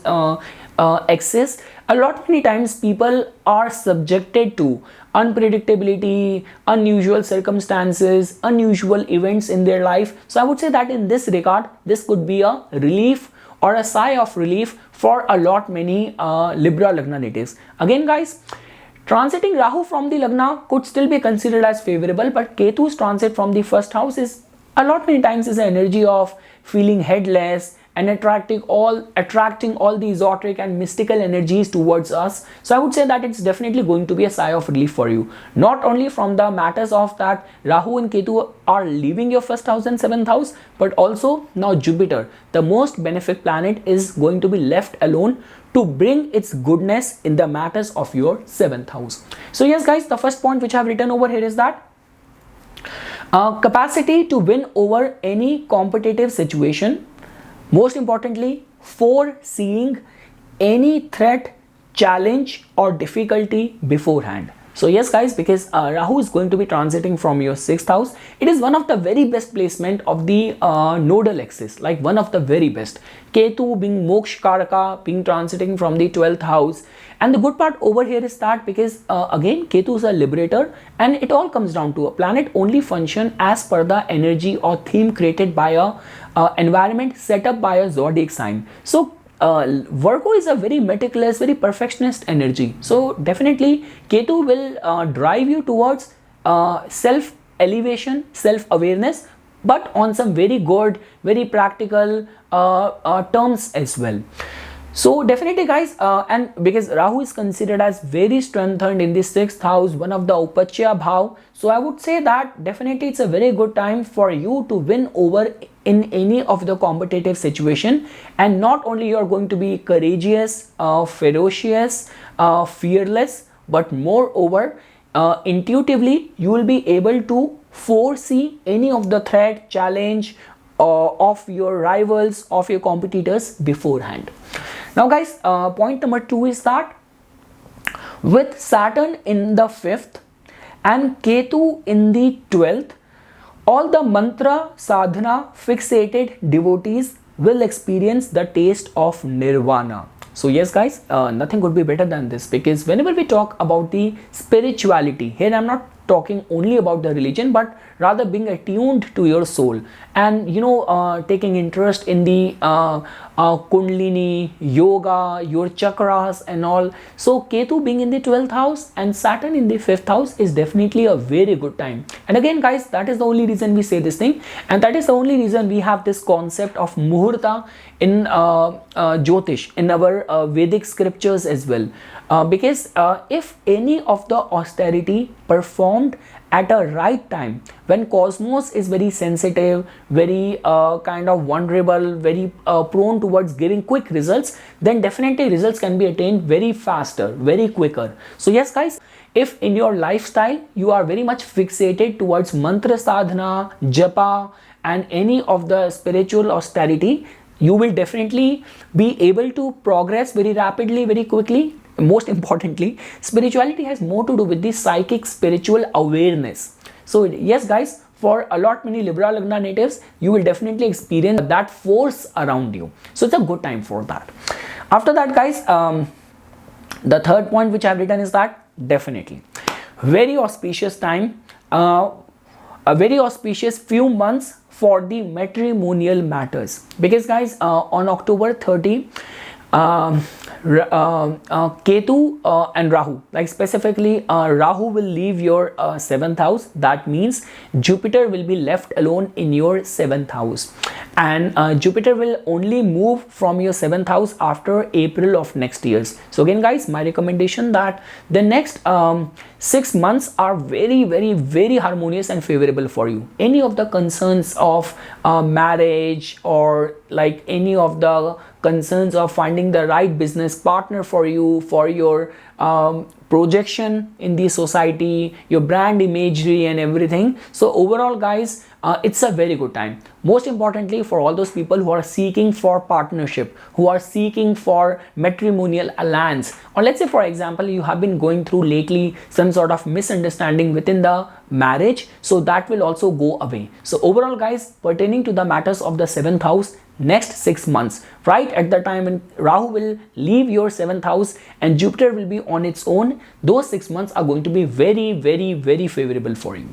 [SPEAKER 1] axis, a lot many times people are subjected to unpredictability, unusual circumstances, unusual events in their life. So I would say that in this regard, this could be a relief or a sigh of relief for a lot many Libra Lagna natives. Again, guys, transiting Rahu from the Lagna could still be considered as favorable, but Ketu's transit from the 1st house is a lot many times is the energy of feeling headless and attracting all the esoteric and mystical energies towards us. So I would say that it's definitely going to be a sigh of relief for you, not only from the matters of that Rahu and Ketu are leaving your 1st house and 7th house, but also now Jupiter, the most benefic planet, is going to be left alone to bring its goodness in the matters of your 7th house. So yes, guys, the first point which I have written over here is that capacity to win over any competitive situation. Most importantly, foreseeing any threat, challenge, or difficulty beforehand. So yes guys, because Rahu is going to be transiting from your 6th house, it is one of the very best placement of the nodal axis, like one of the very best. Ketu being Moksha Karaka, being transiting from the 12th house. And the good part over here is that because again Ketu is a liberator, and it all comes down to a planet only function as per the energy or theme created by a environment set up by a zodiac sign. So Virgo is a very meticulous, very perfectionist energy. So definitely Ketu will drive you towards self elevation, self awareness, but on some very good, very practical terms as well. So definitely guys, and because Rahu is considered as very strengthened in the 6th house, one of the Upachya Bhav, so I would say that definitely it's a very good time for you to win over in any of the competitive situation. And not only you are going to be courageous, ferocious, fearless, but moreover intuitively you will be able to foresee any of the threat, challenge of your rivals, of your competitors beforehand. Now guys, point number 2 is that with Saturn in the 5th and Ketu in the 12th, all the mantra sadhana fixated devotees will experience the taste of nirvana. So yes guys, nothing could be better than this, because whenever we talk about the spirituality, here I'm not talking only about the religion, but rather being attuned to your soul, and taking interest in the kundalini yoga, your chakras and all. So Ketu being in the 12th house and Saturn in the 5th house is definitely a very good time. And again guys, that is the only reason we say this thing, and that is the only reason we have this concept of muhurta in Jyotish, in our Vedic scriptures as well. Because if any of the austerity performed at a right time, when cosmos is very sensitive, very kind of vulnerable, very prone towards giving quick results, then definitely results can be attained very faster, very quicker. So yes guys, if in your lifestyle you are very much fixated towards mantra sadhana, japa and any of the spiritual austerity, you will definitely be able to progress very rapidly, very quickly. Most importantly, spirituality has more to do with the psychic spiritual awareness. So yes guys, for a lot many Libra lagna natives, you will definitely experience that force around you. So it's a good time for that. After that guys, the third point which I have written is that definitely very auspicious time, a very auspicious few months for the matrimonial matters, because guys on October 30 Ketu and Rahu, like specifically Rahu will leave your 7th house. That means Jupiter will be left alone in your 7th house, and Jupiter will only move from your 7th house after April of next year. So again guys, my recommendation that the next 6 months are very, very, very harmonious and favorable for you. Any of the concerns of marriage, or like any of the concerns of finding the right business partner for you, for your projection in the society, your brand imagery and everything. So overall guys, it's a very good time. Most importantly, for all those people who are seeking for partnership, who are seeking for matrimonial alliance, or let's say for example you have been going through lately some sort of misunderstanding within the marriage, so that will also go away. So overall guys, pertaining to the matters of the 7th house, next 6 months, right at the time when Rahu will leave your 7th house and Jupiter will be on its own, those 6 months are going to be very, very, very favorable for you.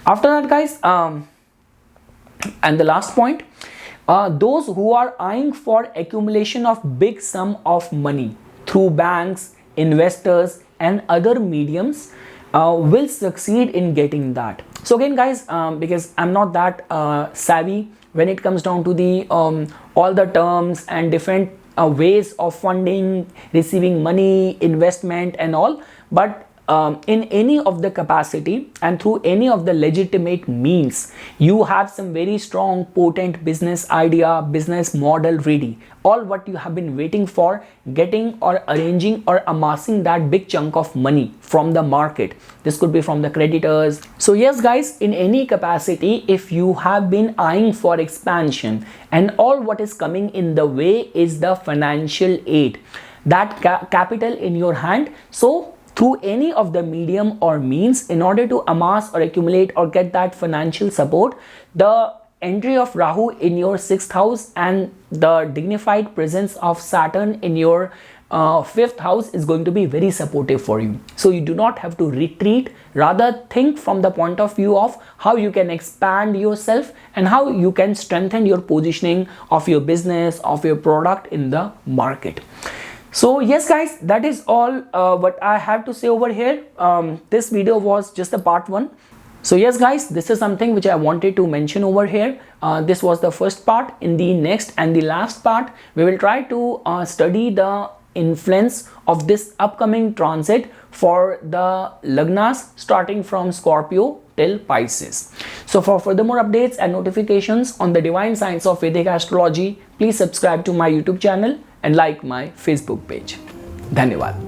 [SPEAKER 1] After that guys, and the last point, those who are eyeing for accumulation of big sum of money through banks, investors and other mediums will succeed in getting that. So again guys, because I'm not that savvy when it comes down to the all the terms and different ways of funding, receiving money, investment and all, but in any of the capacity and through any of the legitimate means, you have some very strong potent business idea, business model ready, all what you have been waiting for, getting or arranging or amassing that big chunk of money from the market. This could be from the creditors. So yes guys, in any capacity, if you have been eyeing for expansion and all what is coming in the way is the financial aid, that capital in your hand, so through any of the medium or means in order to amass or accumulate or get that financial support. The entry of Rahu in your 6th house and the dignified presence of Saturn in your 5th house is going to be very supportive for you. So you do not have to retreat, rather think from the point of view of how you can expand yourself and how you can strengthen your positioning of your business, of your product in the market. So yes guys, that is all what I have to say over here. This video was just a part 1. So yes guys, this is something which I wanted to mention over here. This was the first part. In the next and the last part, we will try to study the influence of this upcoming transit for the lagnas starting from Scorpio till Pisces. So for furthermore updates and notifications on the divine science of Vedic astrology, please subscribe to my YouTube channel and like my Facebook page. Dhanyavad.